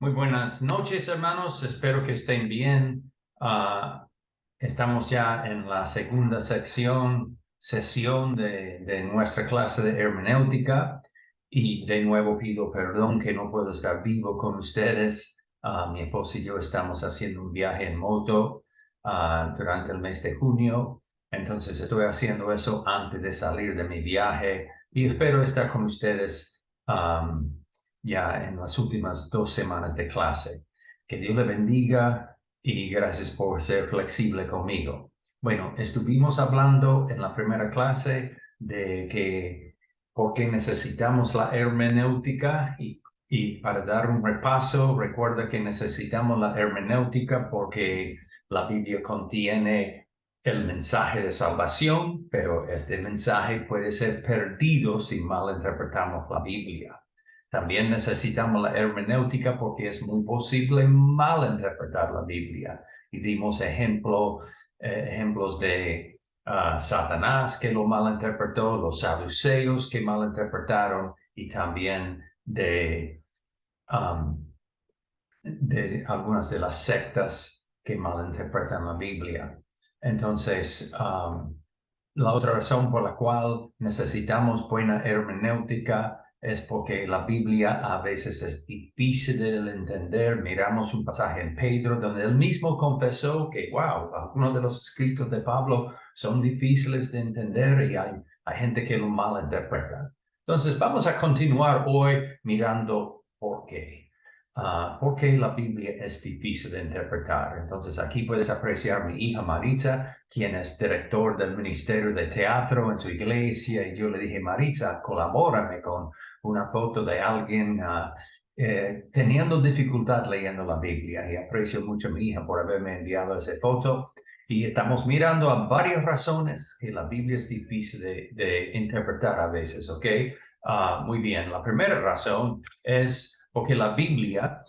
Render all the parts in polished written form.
Muy buenas noches, hermanos. Espero que estén bien. Estamos ya en la segunda sesión de nuestra clase de hermenéutica. Y de nuevo pido perdón que no puedo estar vivo con ustedes. Mi esposo y yo estamos haciendo un viaje en moto durante el mes de junio. Entonces estoy haciendo eso antes de salir de mi viaje y espero estar con ustedes ya en las últimas 2 semanas de clase. Que Dios le bendiga y gracias por ser flexible conmigo. Bueno, estuvimos hablando en la primera clase de que por qué necesitamos la hermenéutica y para dar un repaso, recuerda que necesitamos la hermenéutica porque la Biblia contiene el mensaje de salvación, pero este mensaje puede ser perdido si mal interpretamos la Biblia. También necesitamos la hermenéutica porque es muy posible malinterpretar la Biblia. Y dimos ejemplos de Satanás que lo malinterpretó, los saduceos que malinterpretaron y también de algunas de las sectas que malinterpretan la Biblia. Entonces, la otra razón por la cual necesitamos buena hermenéutica es porque la Biblia a veces es difícil de entender. Miramos un pasaje en Pedro donde él mismo confesó que, wow, algunos de los escritos de Pablo son difíciles de entender y hay gente que lo malinterpreta. Entonces, vamos a continuar hoy mirando por qué. ¿Por qué la Biblia es difícil de interpretar? Entonces, aquí puedes apreciar a mi hija Maritza, quien es director del Ministerio de Teatro en su iglesia, y yo le dije, Maritza, colabórame con una foto de alguien teniendo dificultad leyendo la Biblia, y aprecio mucho a mi hija por haberme enviado esa foto. Y estamos mirando a varias razones que la Biblia es difícil de interpretar a veces, ¿ok? Muy bien, la primera razón es porque la Biblia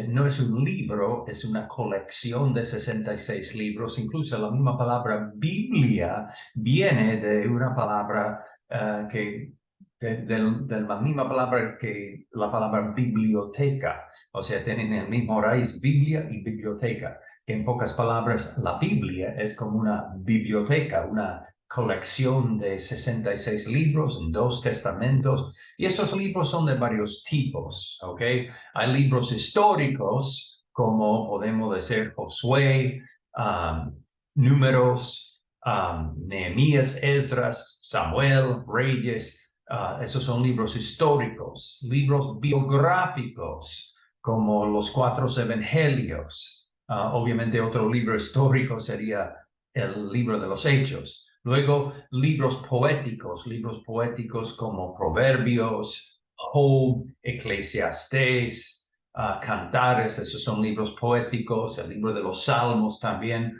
no es un libro, es una colección de 66 libros. Incluso la misma palabra Biblia viene de una palabra de la misma palabra que la palabra biblioteca. O sea, tienen el mismo raíz, Biblia y biblioteca. Que en pocas palabras, la Biblia es como una biblioteca, una colección de 66 libros, en 2 testamentos, y estos libros son de varios tipos, ¿ok? Hay libros históricos, como podemos decir Josué, Números, Nehemías, Esdras, Samuel, Reyes. Esos son libros históricos. Libros biográficos, como los 4 evangelios. Obviamente otro libro histórico sería el libro de los Hechos. Luego, libros poéticos como Proverbios, Job, Eclesiastés, Cantares, esos son libros poéticos. El libro de los Salmos también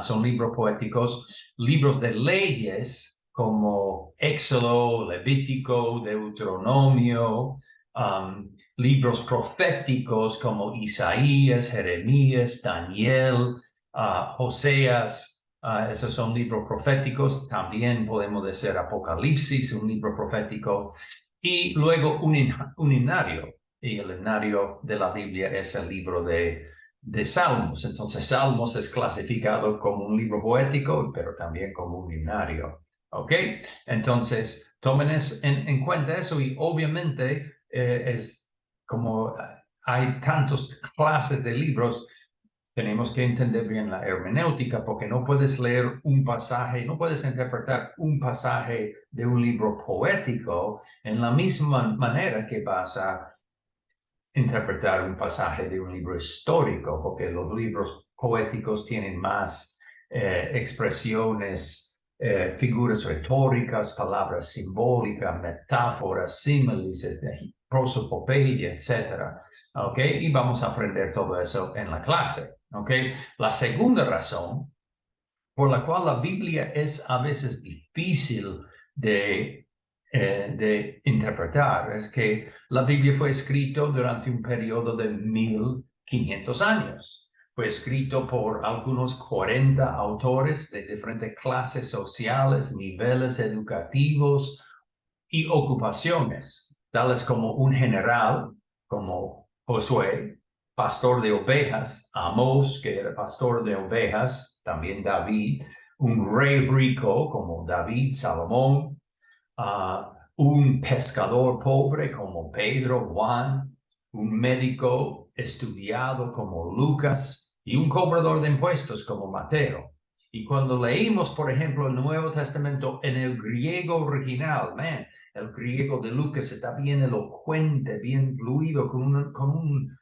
son libros poéticos. Libros de leyes como Éxodo, Levítico, Deuteronomio, libros proféticos como Isaías, Jeremías, Daniel, Joseas. Esos son libros proféticos. También podemos decir Apocalipsis, un libro profético. Y luego un himnario. Y el himnario de la Biblia es el libro de Salmos. Entonces, Salmos es clasificado como un libro poético, pero también como un himnario. ¿Ok? Entonces, tomen en cuenta eso y obviamente es como hay tantas clases de libros. Tenemos que entender bien la hermenéutica porque no puedes leer un pasaje, no puedes interpretar un pasaje de un libro poético en la misma manera que vas a interpretar un pasaje de un libro histórico, porque los libros poéticos tienen más expresiones, figuras retóricas, palabras simbólicas, metáforas, símiles, prosopopeya, etc. ¿Ok? Y vamos a aprender todo eso en la clase. ¿Ok? La segunda razón por la cual la Biblia es a veces difícil de interpretar es que la Biblia fue escrita durante un periodo de 1500 años. Fue escrito por algunos 40 autores de diferentes clases sociales, niveles educativos y ocupaciones, tales como un general como Josué, pastor de ovejas, Amós, que era pastor de ovejas, también David, un rey rico como David, Salomón, un pescador pobre como Pedro, Juan, un médico estudiado como Lucas y un cobrador de impuestos como Mateo. Y cuando leímos, por ejemplo, el Nuevo Testamento en el griego original, el griego de Lucas está bien elocuente, bien fluido, con un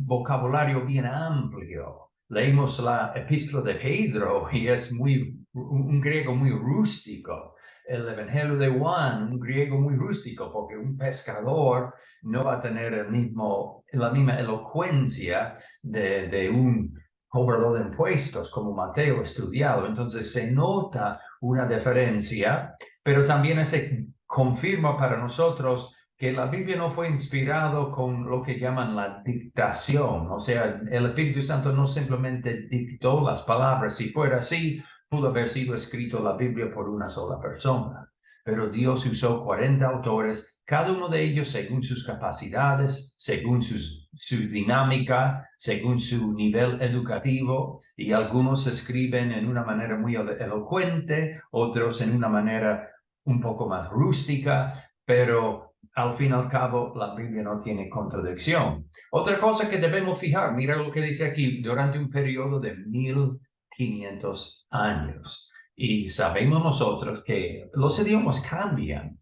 vocabulario bien amplio. Leímos la epístola de Pedro y es un griego muy rústico. El Evangelio de Juan, un griego muy rústico, porque un pescador no va a tener la misma elocuencia de un cobrador de impuestos como Mateo estudiado. Entonces se nota una diferencia, pero también se confirma para nosotros que la Biblia no fue inspirado con lo que llaman la dictación. O sea, el Espíritu Santo no simplemente dictó las palabras. Si fuera así, pudo haber sido escrito la Biblia por una sola persona. Pero Dios usó 40 autores, cada uno de ellos según sus capacidades, según su dinámica, según su nivel educativo, y algunos escriben en una manera muy elocuente, otros en una manera un poco más rústica, pero al fin y al cabo la Biblia no tiene contradicción. Otra cosa que debemos fijar, mira lo que dice aquí, durante un periodo de 1500 años. Y sabemos nosotros que los idiomas cambian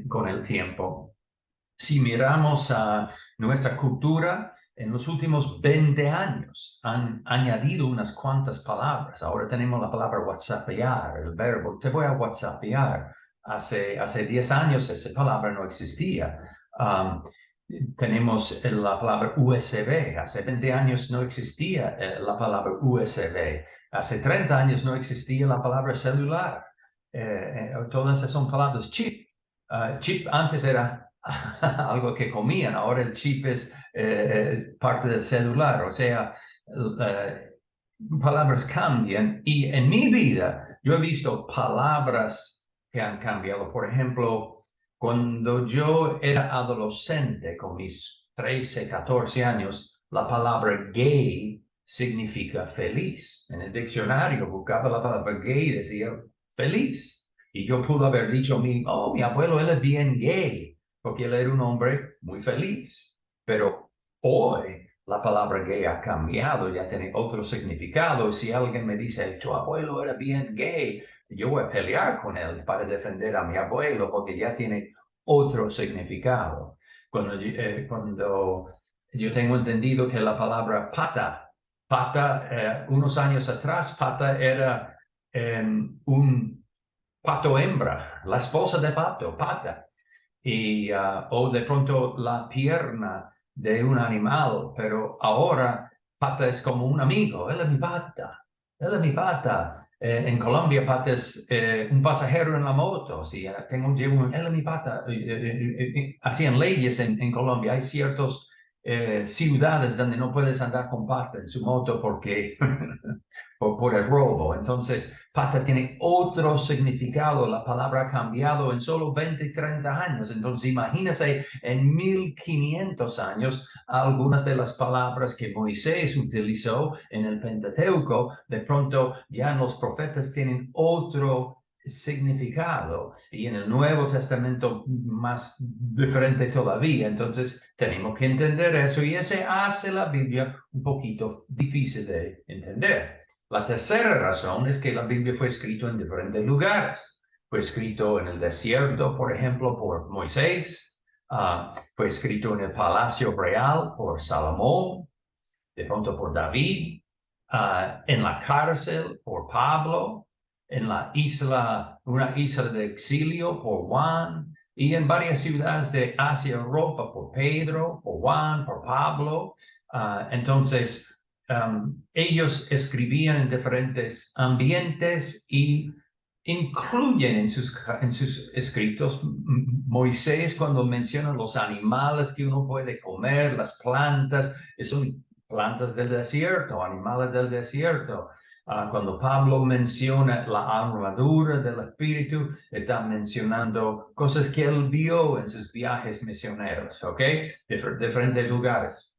con el tiempo. Si miramos a nuestra cultura, en los últimos 20 años han añadido unas cuantas palabras. Ahora tenemos la palabra whatsappear, el verbo, te voy a whatsappear. Hace 10 años esa palabra no existía. Tenemos la palabra USB. Hace 20 años no existía la palabra USB. Hace 30 años no existía la palabra celular. Todas esas son palabras. Chip. Chip antes era algo que comían, ahora el chip es parte del celular. O sea, palabras cambian. Y en mi vida yo he visto palabras que han cambiado. Por ejemplo, cuando yo era adolescente, con mis 13, 14 años, la palabra gay significa feliz. En el diccionario buscaba la palabra gay y decía feliz. Y yo pude haber dicho, mi abuelo, él es bien gay, porque él era un hombre muy feliz. Pero hoy la palabra gay ha cambiado, ya tiene otro significado. Si alguien me dice, tu abuelo era bien gay, yo voy a pelear con él para defender a mi abuelo porque ya tiene otro significado. Cuando yo tengo entendido que la palabra pata, unos años atrás, pata era un pato hembra, la esposa de pato, pata. O de pronto la pierna de un animal, pero ahora pata es como un amigo, él es mi pata, él es mi pata. En Colombia, pata es un pasajero en la moto, si él es mi pata. Hacían leyes en Colombia, hay ciertas ciudades donde no puedes andar con pata en su moto porque por el robo. Entonces, pata tiene otro significado. La palabra ha cambiado en solo 20, 30 años. Entonces, imagínense en 1500 años algunas de las palabras que Moisés utilizó en el Pentateuco, de pronto ya los profetas tienen otro significado y en el Nuevo Testamento más diferente todavía. Entonces tenemos que entender eso y ese hace la Biblia un poquito difícil de entender. La tercera razón es que la Biblia fue escrita en diferentes lugares. Fue escrito en el desierto, por ejemplo, por Moisés. Fue escrito en el palacio real por Salomón, de pronto por David. En la cárcel por Pablo. En una isla de exilio por Juan. Y en varias ciudades de Asia, Europa, por Pedro, por Juan, por Pablo. Entonces, ellos escribían en diferentes ambientes y incluyen en sus escritos Moisés cuando menciona los animales que uno puede comer, las plantas, son plantas del desierto, animales del desierto. Cuando Pablo menciona la armadura del Espíritu, está mencionando cosas que él vio en sus viajes misioneros, ¿ok? Diferentes lugares.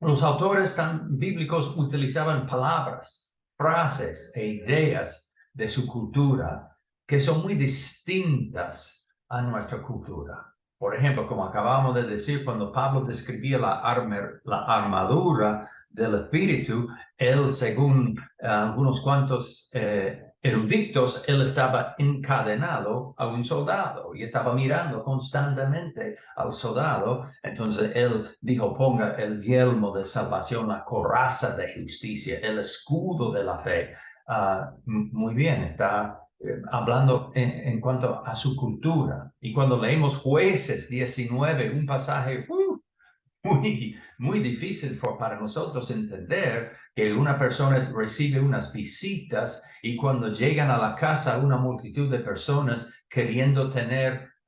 Los autores tan bíblicos utilizaban palabras, frases e ideas de su cultura que son muy distintas a nuestra cultura. Por ejemplo, como acabamos de decir, cuando Pablo describía la armadura del Espíritu, él, según algunos cuantos eruditos, él estaba encadenado a un soldado y estaba mirando constantemente al soldado. Entonces él dijo, ponga el yelmo de salvación, la coraza de justicia, el escudo de la fe. Muy bien, está hablando en cuanto a su cultura. Y cuando leemos Jueces 19, un pasaje muy difícil para nosotros entender, que una persona recibe unas visitas y cuando llegan a la casa una multitud de personas queriendo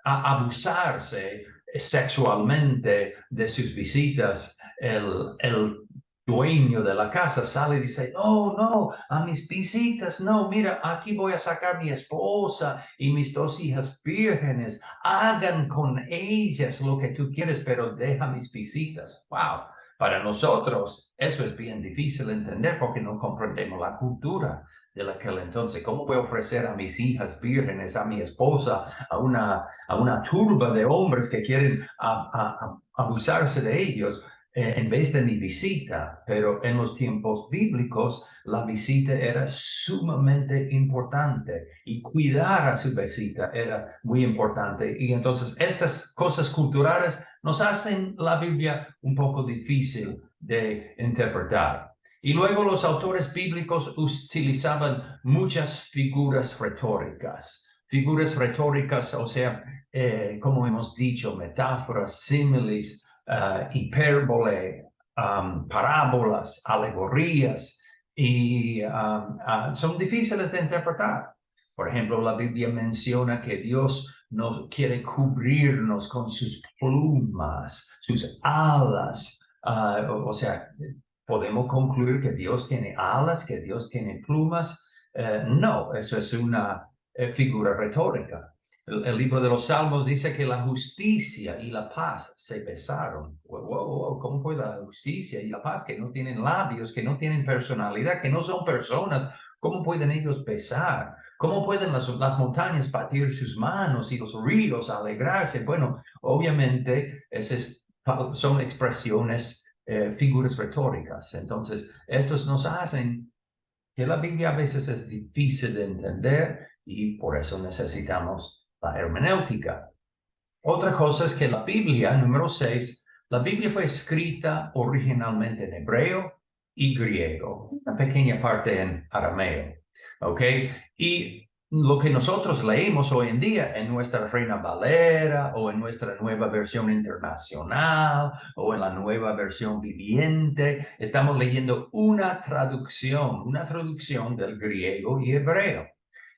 abusarse sexualmente de sus visitas, el dueño de la casa sale y dice, oh, no, a mis visitas, no, mira, aquí voy a sacar mi esposa y mis 2 hijas vírgenes, hagan con ellas lo que tú quieres, pero deja mis visitas. Wow, para nosotros eso es bien difícil de entender porque no comprendemos la cultura de aquel entonces. ¿Cómo voy a ofrecer a mis hijas vírgenes, a mi esposa, a una turba de hombres que quieren abusarse de ellos? En vez de mi visita, pero en los tiempos bíblicos la visita era sumamente importante y cuidar a su visita era muy importante. Y entonces estas cosas culturales nos hacen la Biblia un poco difícil de interpretar. Y luego los autores bíblicos utilizaban muchas figuras retóricas, o sea, como hemos dicho, metáforas, símiles, hipérbole, parábolas, alegorías, y son difíciles de interpretar. Por ejemplo, la Biblia menciona que Dios nos quiere cubrirnos con sus plumas, sus alas. O sea, podemos concluir que Dios tiene alas, que Dios tiene plumas. No, eso es una figura retórica. El libro de los Salmos dice que la justicia y la paz se besaron. Wow, ¿cómo fue la justicia y la paz que no tienen labios, que no tienen personalidad, que no son personas? ¿Cómo pueden ellos besar? ¿Cómo pueden las montañas batir sus manos y los ríos alegrarse? Bueno, obviamente esas son expresiones, figuras retóricas. Entonces, estos nos hacen que la Biblia a veces es difícil de entender y por eso necesitamos la hermenéutica. Otra cosa es que la Biblia, número 6, la Biblia fue escrita originalmente en hebreo y griego, una pequeña parte en arameo, ¿ok? Y lo que nosotros leemos hoy en día en nuestra Reina Valera o en nuestra nueva versión internacional o en la nueva versión viviente, estamos leyendo una traducción del griego y hebreo.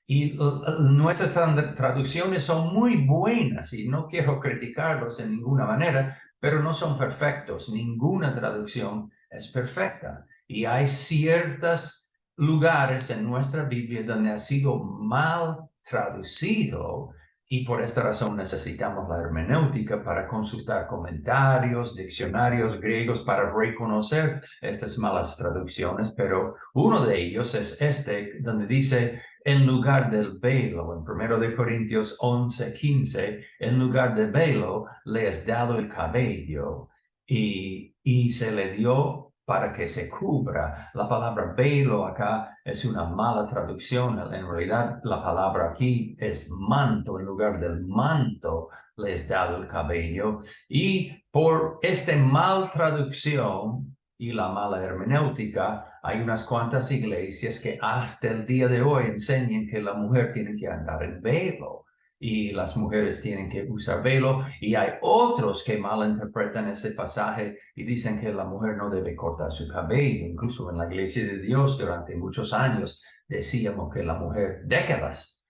Y nuestras traducciones son muy buenas y no quiero criticarlos en ninguna manera, pero no son perfectos. Ninguna traducción es perfecta. Y hay ciertos lugares en nuestra Biblia donde ha sido mal traducido y por esta razón necesitamos la hermenéutica para consultar comentarios, diccionarios griegos para reconocer estas malas traducciones, pero uno de ellos es este, donde dice en lugar del velo, en 1 Corintios 11:15, en lugar de velo le es dado el cabello y se le dio para que se cubra. La palabra velo acá es una mala traducción. En realidad, la palabra aquí es manto. En lugar del manto le es dado el cabello. Y por esta mal traducción y la mala hermenéutica, hay unas cuantas iglesias que hasta el día de hoy enseñan que la mujer tiene que andar en velo y las mujeres tienen que usar velo, y hay otros que malinterpretan ese pasaje y dicen que la mujer no debe cortar su cabello. Incluso en la iglesia de Dios durante muchos años decíamos que la mujer, décadas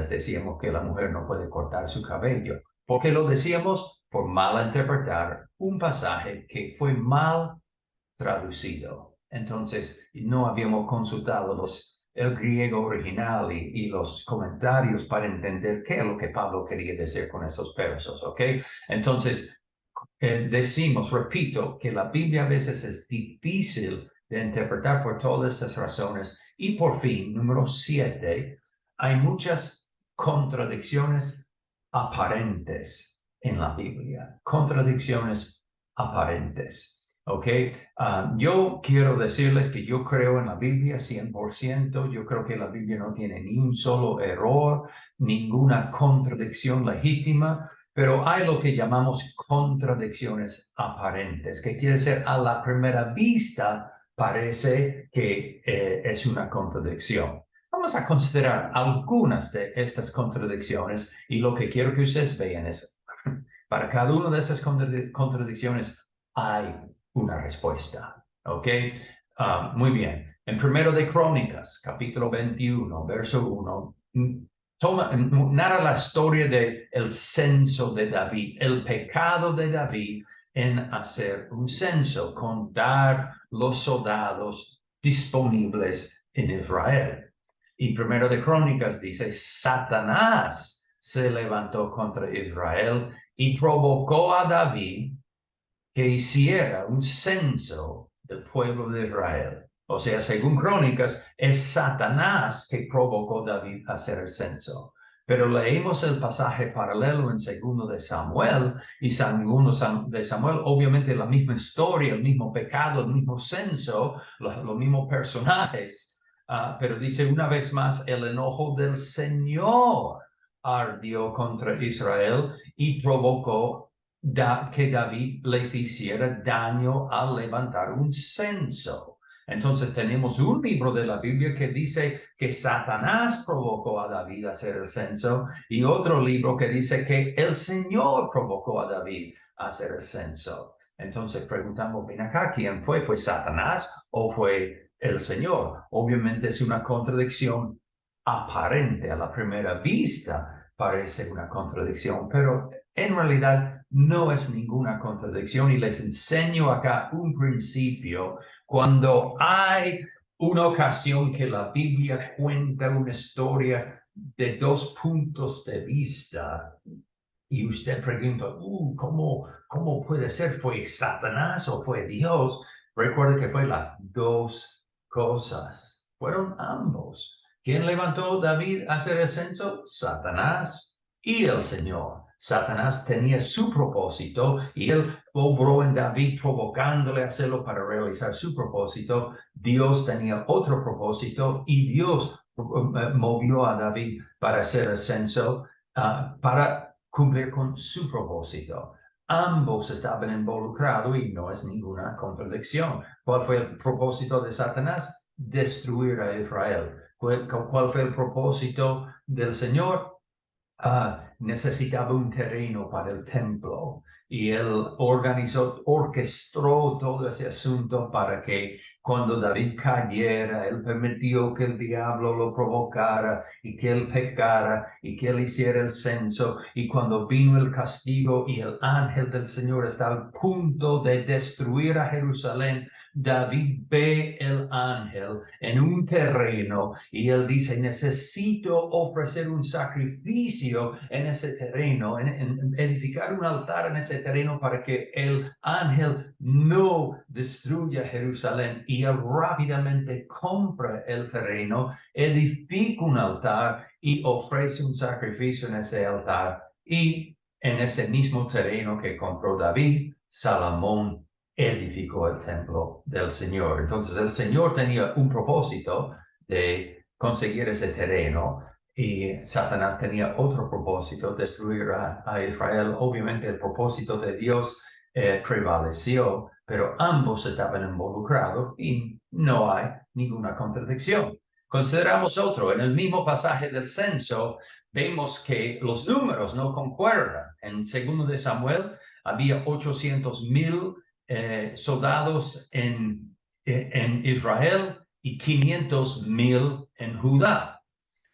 decíamos que la mujer no puede cortar su cabello. ¿Por qué lo decíamos? Por malinterpretar un pasaje que fue mal traducido. Entonces, no habíamos consultado el griego original y los comentarios para entender qué es lo que Pablo quería decir con esos versos, ¿ok? Entonces, decimos, repito, que la Biblia a veces es difícil de interpretar por todas estas razones. Y por fin, número 7, hay muchas contradicciones aparentes en la Biblia. Contradicciones aparentes. ¿Ok? Yo quiero decirles que yo creo en la Biblia 100%. Yo creo que la Biblia no tiene ni un solo error, ninguna contradicción legítima. Pero hay lo que llamamos contradicciones aparentes, que quiere decir a la primera vista parece que es una contradicción. Vamos a considerar algunas de estas contradicciones y lo que quiero que ustedes vean es, para cada una de esas contradicciones hay una respuesta. ¿Ok? Muy bien. En Primero de Crónicas, capítulo 21, verso 1, narra la historia del censo de David, el pecado de David en hacer un censo, contar los soldados disponibles en Israel. Y Primero de Crónicas dice, Satanás se levantó contra Israel y provocó a David que hiciera un censo del pueblo de Israel. O sea, según Crónicas, es Satanás que provocó a David a hacer el censo. Pero leemos el pasaje paralelo en 2 de Samuel, y 2 de Samuel, obviamente la misma historia, el mismo pecado, el mismo censo, los mismos personajes. Pero dice una vez más, el enojo del Señor ardió contra Israel y provocó que David les hiciera daño al levantar un censo. Entonces tenemos un libro de la Biblia que dice que Satanás provocó a David a hacer el censo y otro libro que dice que el Señor provocó a David a hacer el censo. Entonces preguntamos, ven acá, ¿quién fue? ¿Fue Satanás o fue el Señor? Obviamente es una contradicción aparente a la primera vista, parece una contradicción, pero en realidad no es ninguna contradicción y les enseño acá un principio. Cuando hay una ocasión que la Biblia cuenta una historia de dos puntos de vista y usted pregunta, ¿cómo puede ser? ¿Fue Satanás o fue Dios? Recuerde que fue las dos cosas. Fueron ambos. ¿Quién levantó a David a hacer el censo? Satanás y el Señor. Satanás tenía su propósito y él obró en David provocándole a hacerlo para realizar su propósito. Dios tenía otro propósito y Dios movió a David para hacer el censo para cumplir con su propósito. Ambos estaban involucrados y no es ninguna contradicción. ¿Cuál fue el propósito de Satanás? Destruir a Israel. ¿Cuál fue el propósito del Señor? Necesitaba un terreno para el templo y él orquestó todo ese asunto para que cuando David cayera, él permitió que el diablo lo provocara y que él pecara y que él hiciera el censo. Y cuando vino el castigo y el ángel del Señor está al punto de destruir a Jerusalén, David ve el ángel en un terreno y él dice, necesito ofrecer un sacrificio en ese terreno, en edificar un altar en ese terreno para que el ángel no destruya Jerusalén. Y él rápidamente compra el terreno, edifica un altar y ofrece un sacrificio en ese altar. Y en ese mismo terreno que compró David, Salomón edificó el templo del Señor. Entonces el Señor tenía un propósito de conseguir ese terreno y Satanás tenía otro propósito, destruir a Israel. Obviamente el propósito de Dios prevaleció, pero ambos estaban involucrados y no hay ninguna contradicción. Consideramos otro, en el mismo pasaje del censo, vemos que los números no concuerdan. En 2 de Samuel había 800,000 soldados en Israel y 500,000 en Judá.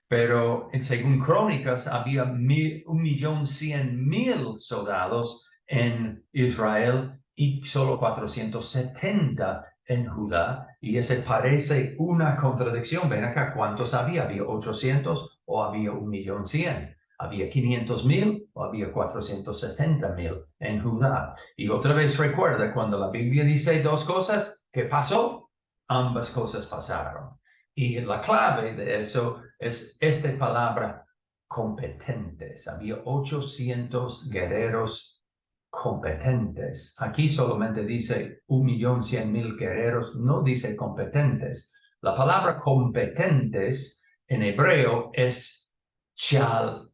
Pero según Crónicas había 1,100,000 soldados en Israel y solo 470 en Judá. Y ese parece una contradicción. Ven acá, ¿cuántos había? ¿Había 800 o había 1,100,000? ¿Había 500,000 o había 470,000 en Judá. Y otra vez recuerda, cuando la Biblia dice dos cosas, ¿qué pasó? Ambas cosas pasaron. Y la clave de eso es esta palabra, competentes. Había 800 guerreros competentes. Aquí solamente dice 1,100,000 guerreros, no dice competentes. La palabra competentes en hebreo es chajin.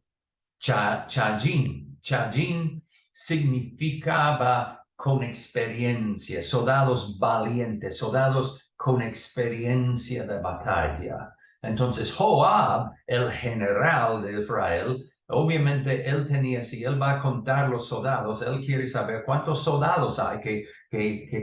Chajin significaba con experiencia, soldados valientes, soldados con experiencia de batalla. Entonces Joab, el general de Israel, obviamente él tenía, si él va a contar los soldados, él quiere saber cuántos soldados hay que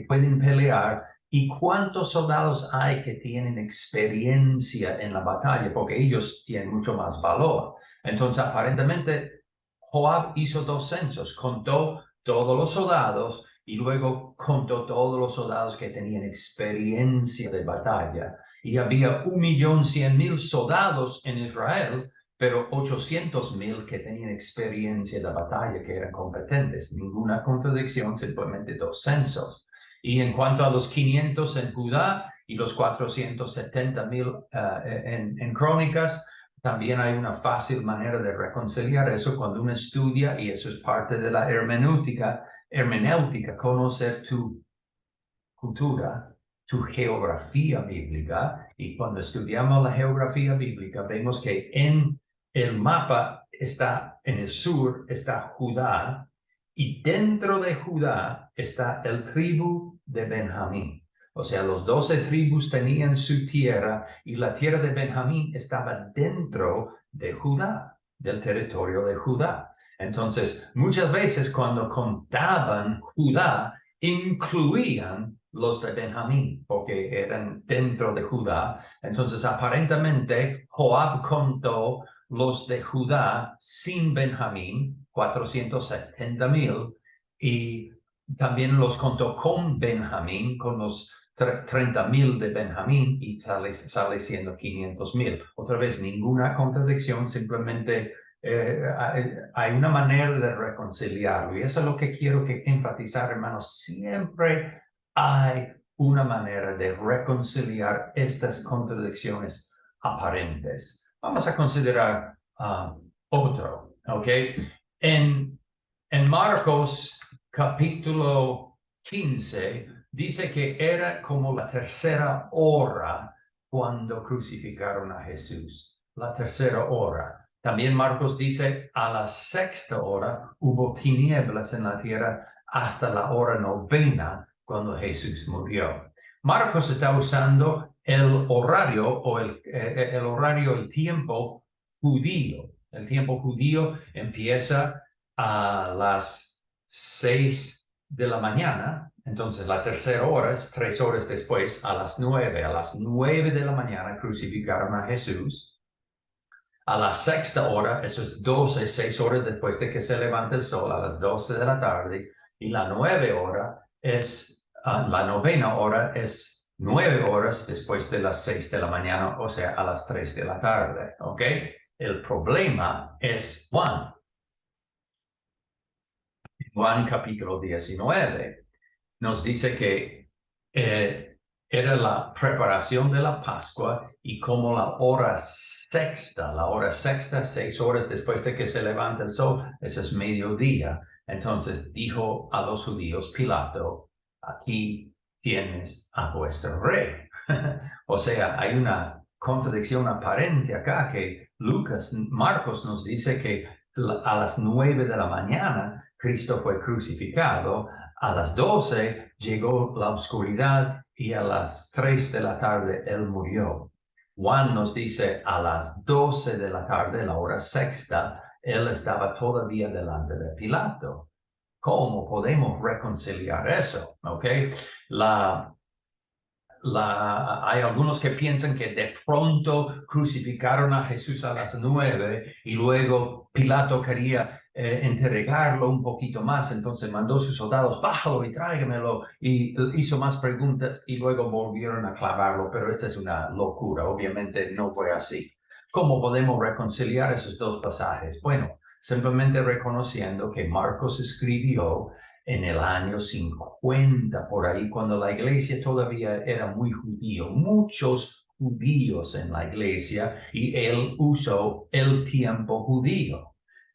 pueden pelear y cuántos soldados hay que tienen experiencia en la batalla, porque ellos tienen mucho más valor. Entonces, aparentemente, Joab hizo 2 censos, contó todos los soldados y luego contó todos los soldados que tenían experiencia de batalla. Y había 1,100,000 soldados en Israel, pero 800,000 que tenían experiencia de batalla, que eran competentes. Ninguna contradicción, simplemente 2 censos. Y en cuanto a los 500 en Judá y los 470,000 en Crónicas, también hay una fácil manera de reconciliar eso cuando uno estudia, y eso es parte de la hermenéutica, conocer tu cultura, tu geografía bíblica. Y cuando estudiamos la geografía bíblica, vemos que en el mapa está, en el sur, está Judá, y dentro de Judá está el tribu de Benjamín. O sea, los 12 tribus tenían su tierra y la tierra de Benjamín estaba dentro de Judá, del territorio de Judá. Entonces, muchas veces cuando contaban Judá, incluían los de Benjamín, porque eran dentro de Judá. Entonces, aparentemente, Joab contó los de Judá sin Benjamín, 470,000, y también los contó con Benjamín, con los 30,000 de Benjamín, y sale siendo 500,000. Otra vez, ninguna contradicción, simplemente hay una manera de reconciliarlo, y eso es lo que quiero enfatizar, hermanos. Siempre hay una manera de reconciliar estas contradicciones aparentes. Vamos a considerar otro, ¿ok? En Marcos capítulo 15 dice que era como la 3ª hora cuando crucificaron a Jesús. La 3ª hora. También Marcos dice a la 6ª hora hubo tinieblas en la tierra hasta la hora 9 cuando Jesús murió. Marcos está usando el horario o el tiempo judío. El tiempo judío empieza a las 6 de la mañana. Entonces la 3ª hora es 3 horas después, a las 9. A las 9 de la mañana crucificaron a Jesús. A la 6ª hora, eso es 6 horas después de que se levanta el sol, a las 12 de la tarde. Y la 9 hora es, la 9ª hora es 9 horas después de las 6 de la mañana, o sea, a las 3 de la tarde, ¿ok? El problema es Juan capítulo 19 nos dice que era la preparación de la Pascua, y como la hora sexta, 6 horas después de que se levanta el sol, eso es mediodía. Entonces dijo a los judíos Pilato, aquí tienes a vuestro rey. O sea, hay una contradicción aparente acá, que Marcos nos dice que a las 9 de la mañana Cristo fue crucificado, a las 12 llegó la oscuridad y a las 3 de la tarde él murió. Juan nos dice a las 12 de la tarde, la hora sexta, él estaba todavía delante de Pilato. ¿Cómo podemos reconciliar eso? ¿Ok? Hay algunos que piensan que de pronto crucificaron a Jesús a las 9 y luego Pilato quería entregarlo un poquito más, entonces mandó a sus soldados, bájalo y tráigamelo, y hizo más preguntas y luego volvieron a clavarlo, pero esta es una locura, obviamente no fue así. ¿Cómo podemos reconciliar esos dos pasajes? Bueno, simplemente reconociendo que Marcos escribió en el año 50, por ahí, cuando la iglesia todavía era muy judío, muchos judíos en la iglesia, y él usó el tiempo judío.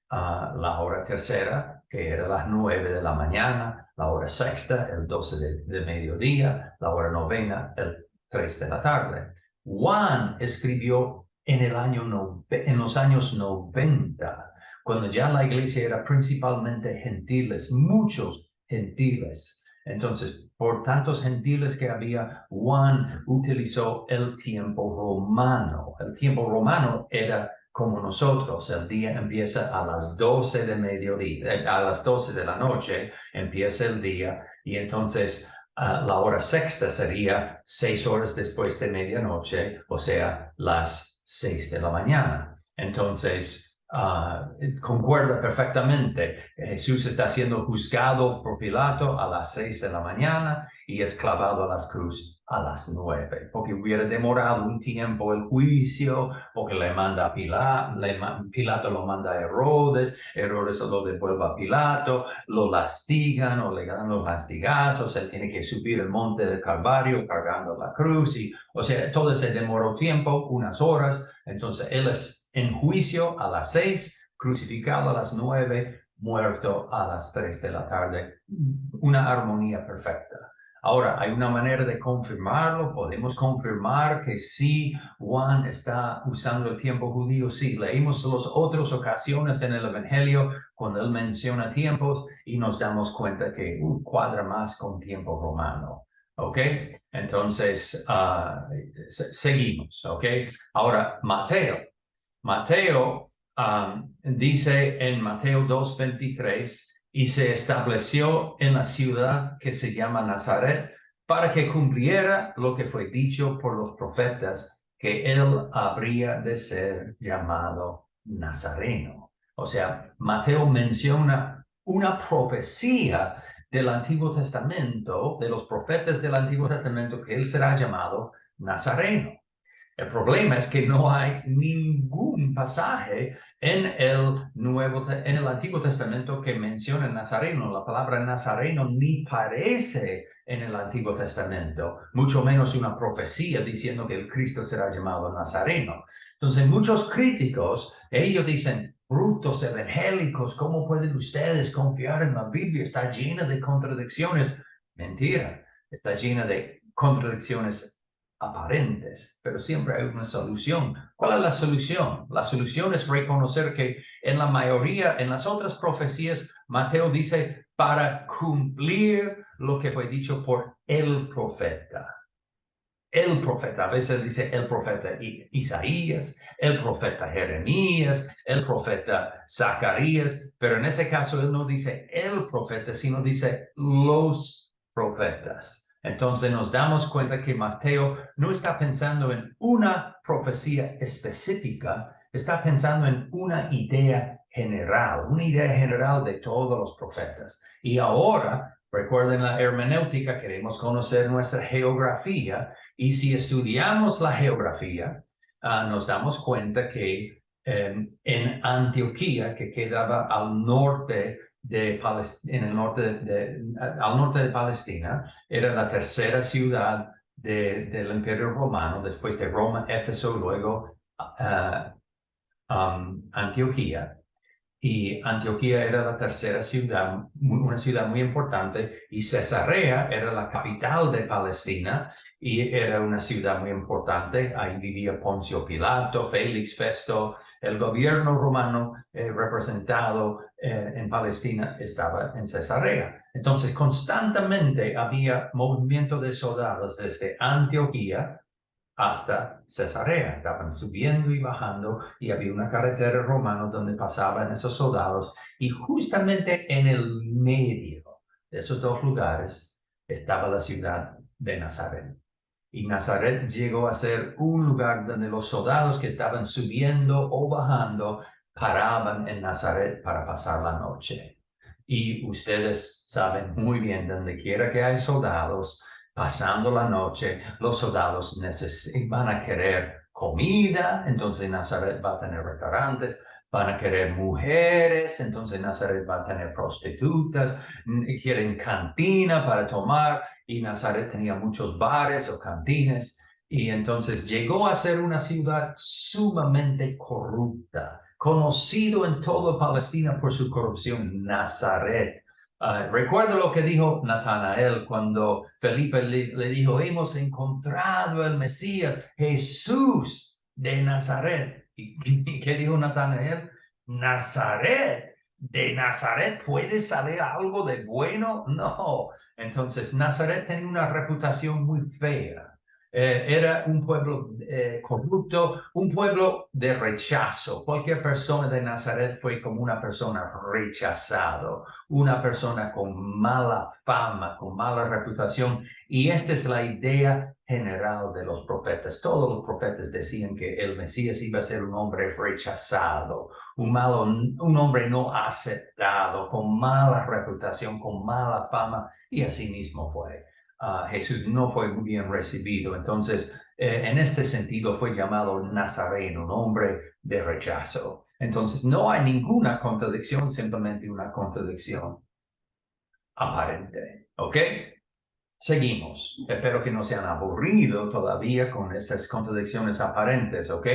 La hora tercera, que era las 9 de la mañana, la hora sexta, el 12 de mediodía, la hora novena, el 3 de la tarde. Juan escribió en los años 90, cuando ya la iglesia era principalmente gentiles, muchos gentiles. Entonces, por tantos gentiles que había, Juan utilizó el tiempo romano. El tiempo romano era como nosotros. El día empieza a las 12 de mediodía, a las 12 de la noche empieza el día, y entonces la hora sexta sería 6 horas después de medianoche, o sea, las 6 de la mañana. Entonces, concuerda perfectamente. Jesús está siendo juzgado por Pilato a las 6 de la mañana y es clavado a la cruz a las 9, porque hubiera demorado un tiempo el juicio, porque le manda a Pilato lo manda a Herodes lo devuelve a Pilato, lo lastigan o le dan los lastigazos, él tiene que subir el monte del Calvario cargando la cruz, y, o sea, todo se demoró tiempo, unas horas. Entonces él es en juicio a las 6, crucificado a las 9, muerto a las 3 de la tarde. Una armonía perfecta. Ahora, hay una manera de confirmarlo. Podemos confirmar que sí, Juan está usando el tiempo judío. Sí, leímos las otras ocasiones en el Evangelio cuando él menciona tiempos y nos damos cuenta que cuadra más con tiempo romano. ¿Ok? Entonces, seguimos. ¿Ok? Ahora, Mateo dice en Mateo 2:23, y se estableció en la ciudad que se llama Nazaret para que cumpliera lo que fue dicho por los profetas, que él habría de ser llamado Nazareno. O sea, Mateo menciona una profecía del Antiguo Testamento, de los profetas del Antiguo Testamento, que él será llamado Nazareno. El problema es que no hay ningún pasaje en el Antiguo Testamento que mencione Nazareno. La palabra Nazareno ni aparece en el Antiguo Testamento, mucho menos una profecía diciendo que el Cristo será llamado Nazareno. Entonces, muchos críticos, ellos dicen, brutos evangélicos, ¿cómo pueden ustedes confiar en la Biblia? Está llena de contradicciones. Mentira, está llena de contradicciones aparentes, pero siempre hay una solución. ¿Cuál es la solución? La solución es reconocer que en la mayoría, en las otras profecías, Mateo dice para cumplir lo que fue dicho por el profeta. El profeta, a veces dice el profeta Isaías, el profeta Jeremías, el profeta Zacarías, pero en ese caso él no dice el profeta, sino dice los profetas. Entonces nos damos cuenta que Mateo no está pensando en una profecía específica, está pensando en una idea general de todos los profetas. Y ahora, recuerden la hermenéutica, queremos conocer nuestra geografía, y si estudiamos la geografía, nos damos cuenta que en Antioquía, que quedaba al norte al norte de Palestina, era la tercera ciudad del Imperio Romano, después de Roma, Éfeso, luego Antioquía. Y Antioquía era la tercera ciudad, una ciudad muy importante, y Cesarea era la capital de Palestina y era una ciudad muy importante. Ahí vivía Poncio Pilato, Félix, Festo. El gobierno romano representado en Palestina estaba en Cesarea. Entonces, constantemente había movimiento de soldados desde Antioquía hasta Cesarea. Estaban subiendo y bajando y había una carretera romana donde pasaban esos soldados, y justamente en el medio de esos dos lugares estaba la ciudad de Nazaret. Y Nazaret llegó a ser un lugar donde los soldados que estaban subiendo o bajando paraban en Nazaret para pasar la noche. Y ustedes saben muy bien, donde quiera que hay soldados pasando la noche, los soldados van a querer comida, entonces Nazaret va a tener restaurantes, van a querer mujeres, entonces Nazaret va a tener prostitutas, quieren cantina para tomar, y Nazaret tenía muchos bares o cantines, y entonces llegó a ser una ciudad sumamente corrupta, conocido en toda Palestina por su corrupción, Nazaret. Recuerda lo que dijo Natanael cuando Felipe le dijo, hemos encontrado el Mesías, Jesús de Nazaret. ¿Y qué dijo Natanael? Nazaret. ¿De Nazaret puede salir algo de bueno? No. Entonces, Nazaret tenía una reputación muy fea. Era un pueblo corrupto, un pueblo de rechazo. Cualquier persona de Nazaret fue como una persona rechazado, una persona con mala fama, con mala reputación. Y esta es la idea general de los profetas. Todos los profetas decían que el Mesías iba a ser un hombre rechazado, un hombre no aceptado, con mala reputación, con mala fama, y así mismo fue. Jesús no fue muy bien recibido. Entonces, en este sentido fue llamado Nazareno, un hombre de rechazo. Entonces, no hay ninguna contradicción, simplemente una contradicción aparente. ¿Ok? Seguimos. Espero que no se han aburrido todavía con estas contradicciones aparentes. ¿Ok?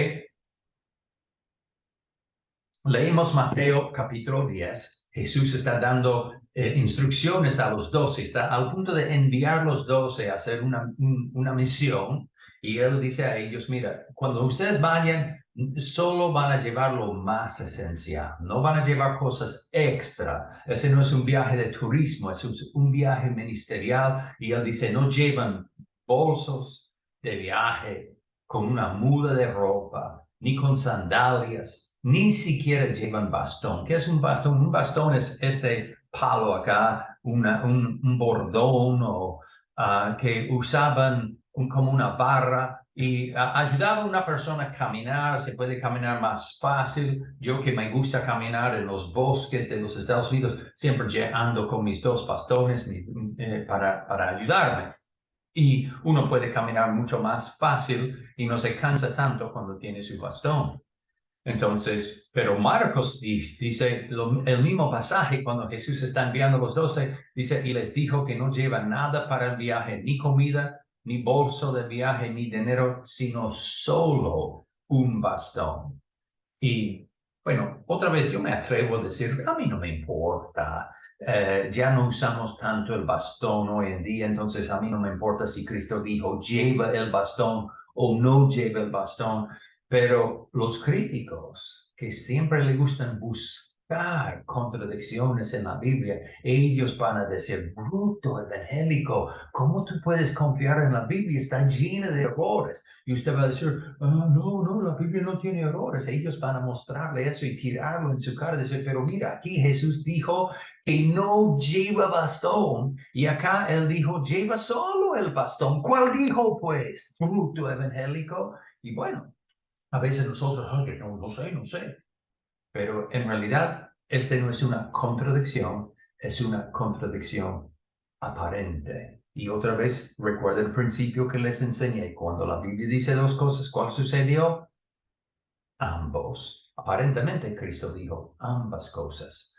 Leímos Mateo capítulo 10. Jesús está dando instrucciones a los 12, está al punto de enviar los 12 a hacer una misión. Y él dice a ellos, mira, cuando ustedes vayan, solo van a llevar lo más esencial, no van a llevar cosas extra. Ese no es un viaje de turismo, es un viaje ministerial. Y él dice, no llevan bolsos de viaje con una muda de ropa, ni con sandalias, ni siquiera llevan bastón. ¿Qué es un bastón? Un bastón es este palo acá, un bordón o que usaban como una barra y ayudaba a una persona a caminar. Se puede caminar más fácil. Yo que me gusta caminar en los bosques de los Estados Unidos, siempre ando con mis dos bastones para ayudarme. Y uno puede caminar mucho más fácil y no se cansa tanto cuando tiene su bastón. Entonces, pero Marcos dice el mismo pasaje cuando Jesús está enviando a los 12, dice, y les dijo que no llevan nada para el viaje, ni comida, ni bolso de viaje, ni dinero, sino solo un bastón. Y bueno, otra vez yo me atrevo a decir, a mí no me importa. Ya no usamos tanto el bastón hoy en día, entonces a mí no me importa si Cristo dijo lleva el bastón o no lleva el bastón, pero los críticos que siempre le gustan buscar contradicciones en la Biblia, ellos van a decir, bruto evangélico, ¿cómo tú puedes confiar en la Biblia? Está llena de errores. Y usted va a decir, no, la Biblia no tiene errores. Ellos van a mostrarle eso y tirarlo en su cara y decir, pero mira, aquí Jesús dijo que no lleva bastón. Y acá él dijo, lleva solo el bastón. ¿Cuál dijo, pues? Fruto evangélico. Y bueno, a veces nosotros, no sé. Pero en realidad, este no es una contradicción, es una contradicción aparente. Y otra vez, recuerda el principio que les enseñé. Cuando la Biblia dice dos cosas, ¿cuál sucedió? Ambos. Aparentemente, Cristo dijo ambas cosas.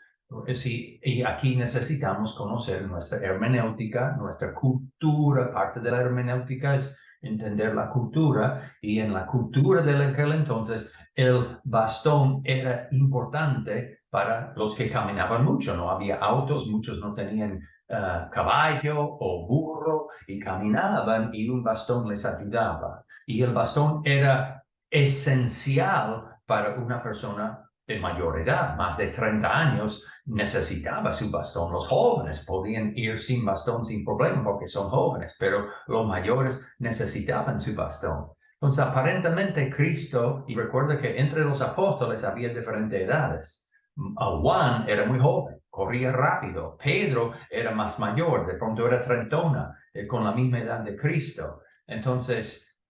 Sí, y aquí necesitamos conocer nuestra hermenéutica, nuestra cultura. Parte de la hermenéutica es entender la cultura, y en la cultura de aquel entonces el bastón era importante para los que caminaban mucho. No había autos, muchos no tenían caballo o burro y caminaban, y un bastón les ayudaba. Y el bastón era esencial para una persona de mayor edad, más de 30 años, necesitaba su bastón. Los jóvenes podían ir sin bastón sin problema porque son jóvenes, pero los mayores necesitaban su bastón. Entonces, aparentemente Cristo, y recuerda que entre los apóstoles había diferentes edades. Juan era muy joven, corría rápido. Pedro era más mayor, de pronto era trentona, con la misma edad de Cristo. Entonces,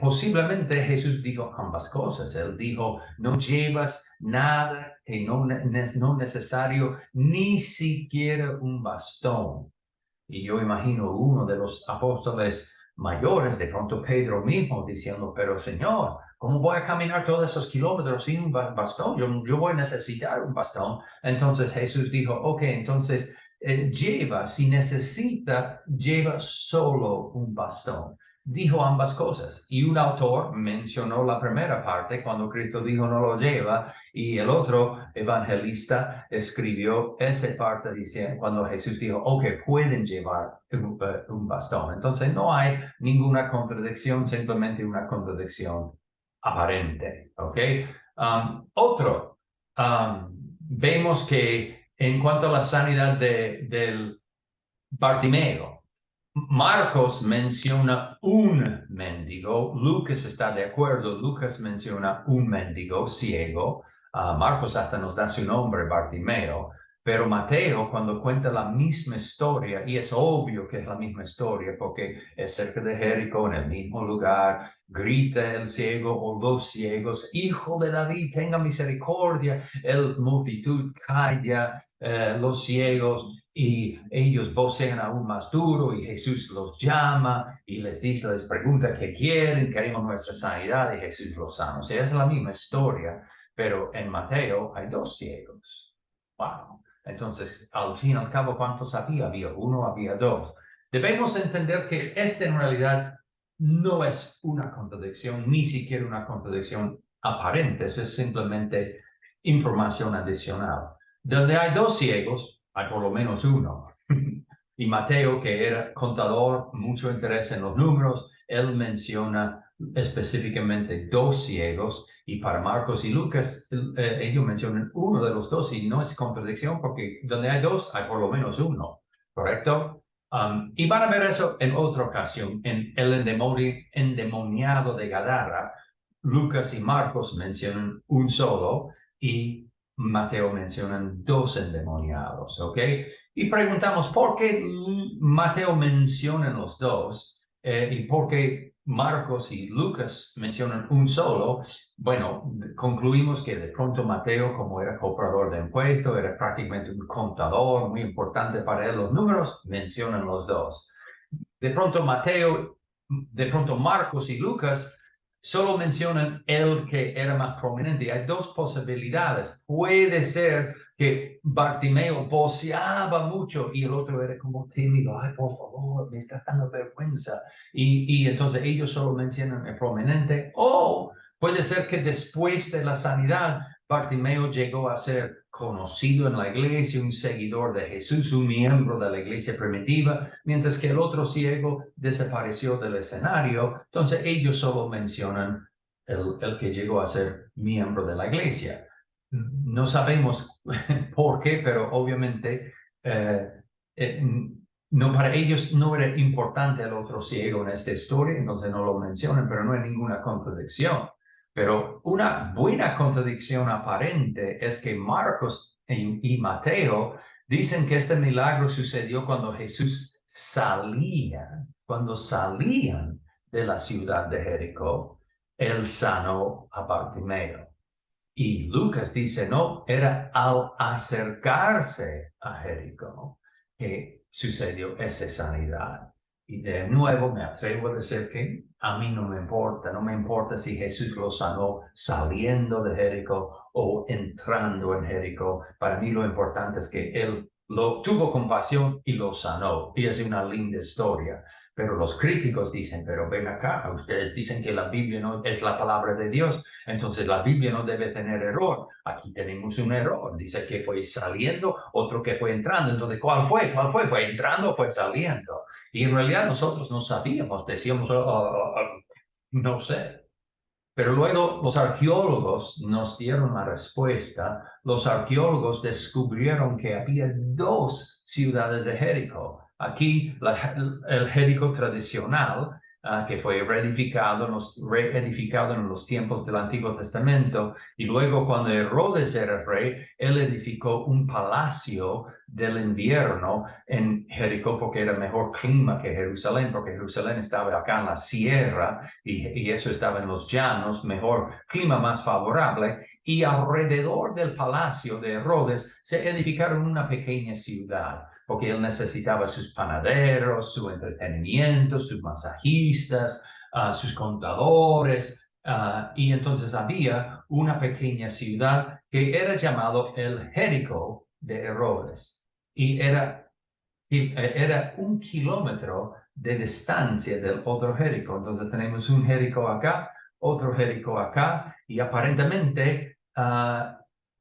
posiblemente Jesús dijo ambas cosas. Él dijo, no llevas nada que no necesario, ni siquiera un bastón. Y yo imagino uno de los apóstoles mayores, de pronto Pedro mismo, diciendo, pero Señor, ¿cómo voy a caminar todos esos kilómetros sin un bastón? Yo voy a necesitar un bastón. Entonces Jesús dijo, ok, entonces si necesita, lleva solo un bastón. Dijo ambas cosas. Y un autor mencionó la primera parte cuando Cristo dijo no lo lleva, y el otro evangelista escribió esa parte diciendo cuando Jesús dijo, ok, pueden llevar un bastón. Entonces no hay ninguna contradicción, simplemente una contradicción aparente. ¿Ok? Vemos que en cuanto a la sanidad del Bartimeo, Marcos menciona un mendigo, Lucas está de acuerdo, Lucas menciona un mendigo ciego, Marcos hasta nos da su nombre, Bartimeo, pero Mateo cuando cuenta la misma historia, y es obvio que es la misma historia porque es cerca de Jericó, en el mismo lugar, grita el ciego o los ciegos, Hijo de David, tenga misericordia, el multitud calla, los ciegos, y ellos vocean aún más duro y Jesús los llama y les dice, les pregunta qué quieren, queremos nuestra sanidad y Jesús los sana. O sea, es la misma historia, pero en Mateo hay dos ciegos. Wow. Entonces, al fin y al cabo, ¿cuántos había? Había uno, había dos. Debemos entender que en realidad no es una contradicción, ni siquiera una contradicción aparente, eso es simplemente información adicional. Donde hay dos ciegos, hay por lo menos uno. Y Mateo, que era contador, mucho interés en los números, él menciona específicamente dos ciegos, y para Marcos y Lucas, ellos mencionan uno de los dos, y no es contradicción porque donde hay dos, hay por lo menos uno, ¿correcto? Y van a ver eso en otra ocasión, en el endemoniado de Gadara. Lucas y Marcos mencionan un solo, y Mateo mencionan dos endemoniados, ¿ok? Y preguntamos, ¿por qué Mateo menciona los dos y por qué Marcos y Lucas mencionan un solo? Bueno, concluimos que de pronto Mateo, como era cobrador de impuestos, era prácticamente un contador, muy importante para él los números, mencionan los dos. De pronto Marcos y Lucas solo mencionan el que era más prominente. Hay dos posibilidades. Puede ser que Bartimeo voceaba mucho y el otro era como tímido. Ay, por favor, me está dando vergüenza. Y entonces ellos solo mencionan el prominente. O puede ser que después de la sanidad, Bartimeo llegó a ser conocido en la iglesia, un seguidor de Jesús, un miembro de la iglesia primitiva, mientras que el otro ciego desapareció del escenario. Entonces ellos solo mencionan el que llegó a ser miembro de la iglesia. No sabemos por qué, pero obviamente no, para ellos no era importante el otro ciego en esta historia, entonces no lo mencionan, pero no hay ninguna contradicción. Pero una buena contradicción aparente es que Marcos y Mateo dicen que este milagro sucedió cuando Jesús cuando salían de la ciudad de Jericó, él sanó a Bartimeo. Y Lucas dice, no, era al acercarse a Jericó que sucedió esa sanidad. Y de nuevo me atrevo a decir que a mí no me importa si Jesús lo sanó saliendo de Jericó o entrando en Jericó. Para mí lo importante es que él tuvo compasión y lo sanó. Y es una linda historia. Pero los críticos dicen, pero ven acá, ustedes dicen que la Biblia no es la palabra de Dios, entonces la Biblia no debe tener error. Aquí tenemos un error. Dice que fue saliendo, otro que fue entrando. Entonces, ¿cuál fue? ¿Cuál fue? ¿Fue entrando o fue saliendo? Y en realidad nosotros no sabíamos, decíamos, no sé. Pero luego los arqueólogos nos dieron la respuesta. Los arqueólogos descubrieron que había dos ciudades de Jericó. Aquí el Jericó tradicional, que fue reedificado en los tiempos del Antiguo Testamento, y luego cuando Herodes era rey, él edificó un palacio del invierno en Jericó porque era mejor clima que Jerusalén, porque Jerusalén estaba acá en la sierra y eso estaba en los llanos, mejor clima, más favorable, y alrededor del palacio de Herodes se edificaron una pequeña ciudad, porque él necesitaba sus panaderos, su entretenimiento, sus masajistas, sus contadores, Y entonces había una pequeña ciudad que era llamado el Jericó de Herodes. Y era 1 kilómetro de distancia del otro Jericó. Entonces tenemos un Jericó acá, otro Jericó acá, y aparentemente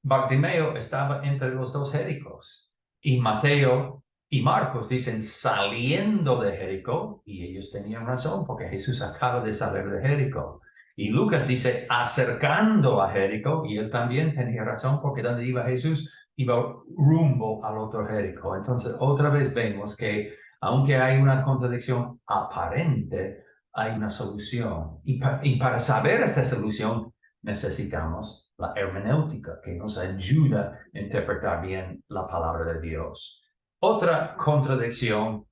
Bartimeo estaba entre los dos Jericós. Y Mateo y Marcos dicen saliendo de Jericó, y ellos tenían razón porque Jesús acaba de salir de Jericó. Y Lucas dice acercando a Jericó, y él también tenía razón porque donde iba Jesús iba rumbo al otro Jericó. Entonces, otra vez vemos que aunque hay una contradicción aparente, hay una solución. Y para saber esta solución necesitamos la hermenéutica, que nos ayuda a interpretar bien la palabra de Dios. Otra contradicción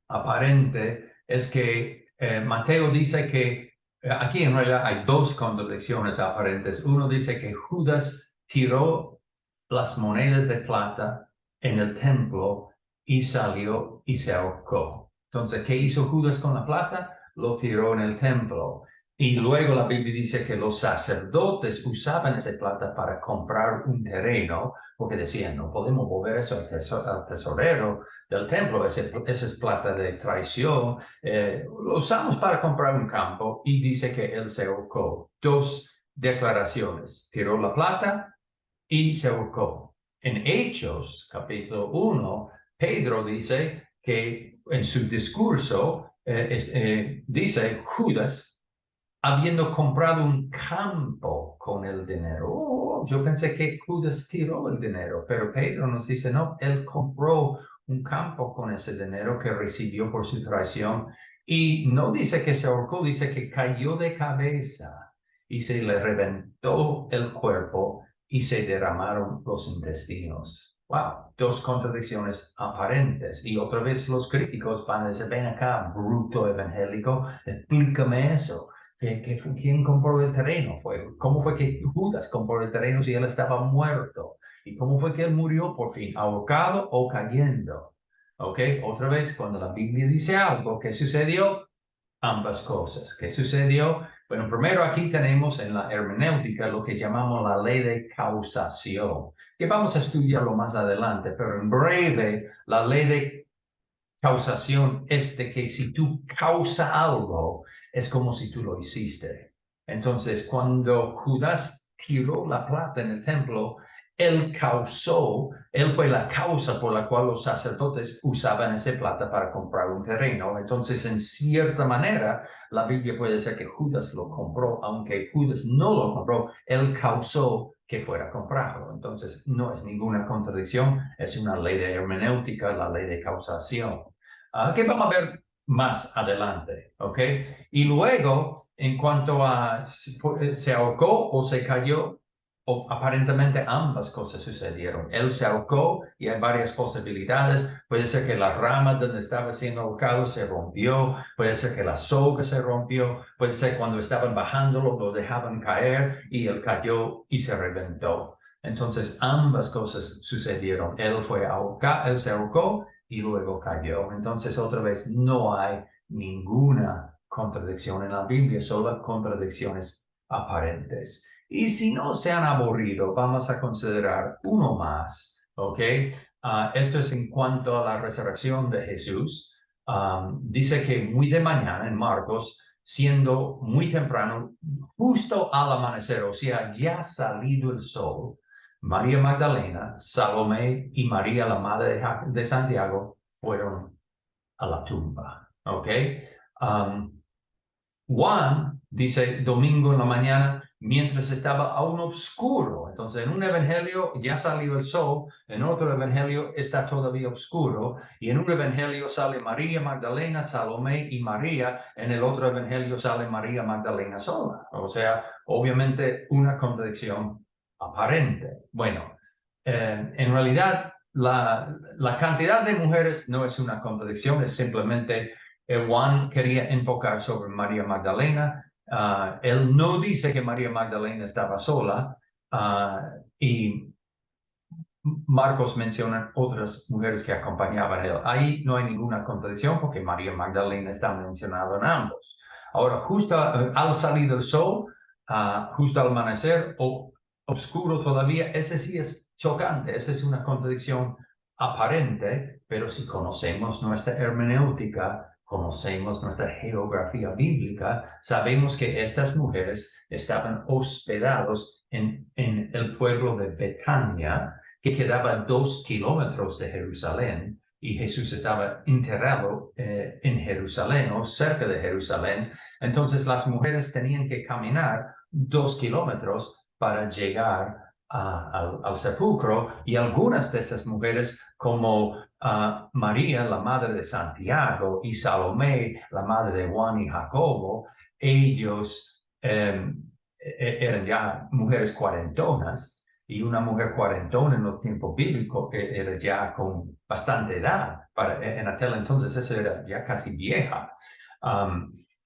aparente es que Mateo dice que aquí en realidad hay dos contradicciones aparentes. Uno dice que Judas tiró las monedas de plata en el templo y salió y se ahorcó. Entonces, ¿qué hizo Judas con la plata? Lo tiró en el templo. Y luego la Biblia dice que los sacerdotes usaban esa plata para comprar un terreno, porque decían, no podemos volver eso al tesorero del templo, esa es plata de traición. Lo usamos para comprar un campo y dice que él se ahorcó. Dos declaraciones, tiró la plata y se ahorcó. En Hechos, capítulo 1, Pedro dice que en su discurso dice Judas habiendo comprado un campo con el dinero. Yo pensé que Judas tiró el dinero, pero Pedro nos dice, no, él compró un campo con ese dinero que recibió por su traición. Y no dice que se ahorcó, dice que cayó de cabeza y se le reventó el cuerpo y se derramaron los intestinos. Wow, dos contradicciones aparentes. Y otra vez los críticos van a decir, ven acá, bruto evangélico, explícame eso. ¿Quién compró el terreno? ¿Cómo fue que Judas compró el terreno si él estaba muerto? ¿Y cómo fue que él murió por fin? ¿Ahorcado o cayendo? ¿Ok? Otra vez, cuando la Biblia dice algo, ¿qué sucedió? Ambas cosas. ¿Qué sucedió? Bueno, primero aquí tenemos en la hermenéutica lo que llamamos la ley de causación, que vamos a estudiarlo más adelante, pero en breve, la ley de causación es de que si tú causas algo, es como si tú lo hiciste. Entonces, cuando Judas tiró la plata en el templo, él fue la causa por la cual los sacerdotes usaban esa plata para comprar un terreno. Entonces, en cierta manera, la Biblia puede decir que Judas lo compró, aunque Judas no lo compró, él causó que fuera comprado. Entonces, no es ninguna contradicción, es una ley de hermenéutica, la ley de causación. Que vamos a ver más adelante, ¿ok? Y luego, en cuanto a se ahorcó o se cayó, o aparentemente ambas cosas sucedieron. Él se ahorcó y hay varias posibilidades. Puede ser que la rama donde estaba siendo ahorcado se rompió, puede ser que la soga se rompió, puede ser cuando estaban bajándolo lo dejaban caer y él cayó y se reventó. Entonces ambas cosas sucedieron. Él se ahorcó y luego cayó. Entonces, otra vez, no hay ninguna contradicción en la Biblia, solo contradicciones aparentes. Y si no se han aburrido, vamos a considerar uno más, ¿ok? Esto es en cuanto a la resurrección de Jesús. Dice que muy de mañana en Marcos, siendo muy temprano, justo al amanecer, o sea, ya salido el sol, María Magdalena, Salomé y María, la madre de Santiago, fueron a la tumba. ¿Ok? Juan dice domingo en la mañana, mientras estaba aún oscuro. Entonces, en un evangelio ya salió el sol, en otro evangelio está todavía oscuro, y en un evangelio sale María Magdalena, Salomé y María, en el otro evangelio sale María Magdalena sola. O sea, obviamente una contradicción aparente. Bueno, en realidad la cantidad de mujeres no es una contradicción, es simplemente Juan quería enfocar sobre María Magdalena. Él no dice que María Magdalena estaba sola y Marcos menciona otras mujeres que acompañaban a él. Ahí no hay ninguna contradicción porque María Magdalena está mencionada en ambos. Ahora, justo al salir del sol, justo al amanecer o oscuro todavía, ese sí es chocante, esa es una contradicción aparente, pero si conocemos nuestra hermenéutica, conocemos nuestra geografía bíblica, sabemos que estas mujeres estaban hospedados en el pueblo de Betania, que quedaba 2 kilómetros de Jerusalén, y Jesús estaba enterrado en Jerusalén o cerca de Jerusalén. Entonces las mujeres tenían que caminar 2 kilómetros para llegar al sepulcro, y algunas de estas mujeres, como María, la madre de Santiago, y Salomé, la madre de Juan y Jacobo, ellos eran ya mujeres cuarentonas, y una mujer cuarentona en los tiempos bíblicos era ya con bastante edad. En aquel entonces esa era ya casi vieja.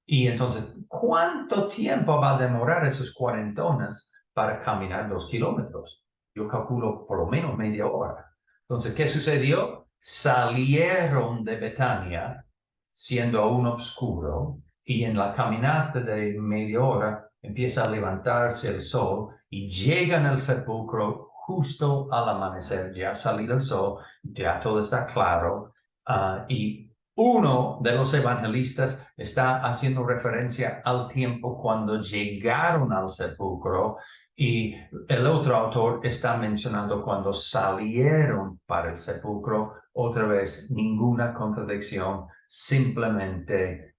Y entonces, ¿cuánto tiempo va a demorar esos cuarentonas para caminar 2 kilómetros? Yo calculo por lo menos media hora. Entonces, ¿qué sucedió? Salieron de Betania, siendo aún oscuro, y en la caminata de media hora empieza a levantarse el sol y llegan al sepulcro justo al amanecer. Ya ha salido el sol, ya todo está claro, y uno de los evangelistas está haciendo referencia al tiempo cuando llegaron al sepulcro, y el otro autor está mencionando cuando salieron para el sepulcro. Otra vez, ninguna contradicción, simplemente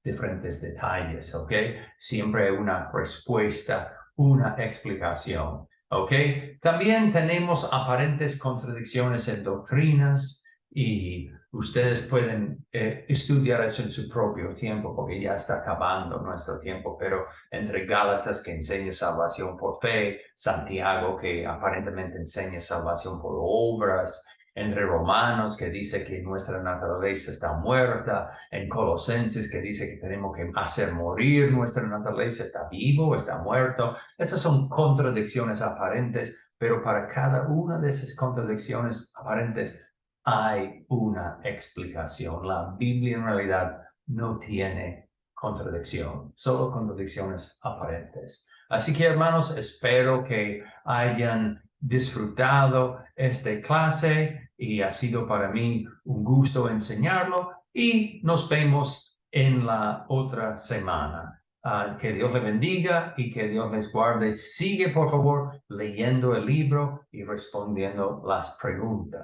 diferentes detalles, ¿ok? Siempre una respuesta, una explicación, ¿ok? También tenemos aparentes contradicciones en doctrinas, y ustedes pueden estudiar eso en su propio tiempo, porque ya está acabando nuestro tiempo, pero entre Gálatas, que enseña salvación por fe, Santiago, que aparentemente enseña salvación por obras, entre Romanos, que dice que nuestra naturaleza está muerta, en Colosenses, que dice que tenemos que hacer morir nuestra naturaleza, está vivo, está muerto. Estas son contradicciones aparentes, pero para cada una de esas contradicciones aparentes hay una explicación. La Biblia en realidad no tiene contradicción, solo contradicciones aparentes. Así que, hermanos, espero que hayan disfrutado esta clase, y ha sido para mí un gusto enseñarlo, y nos vemos en la otra semana. Que Dios les bendiga y que Dios les guarde. Sigue, por favor, leyendo el libro y respondiendo las preguntas.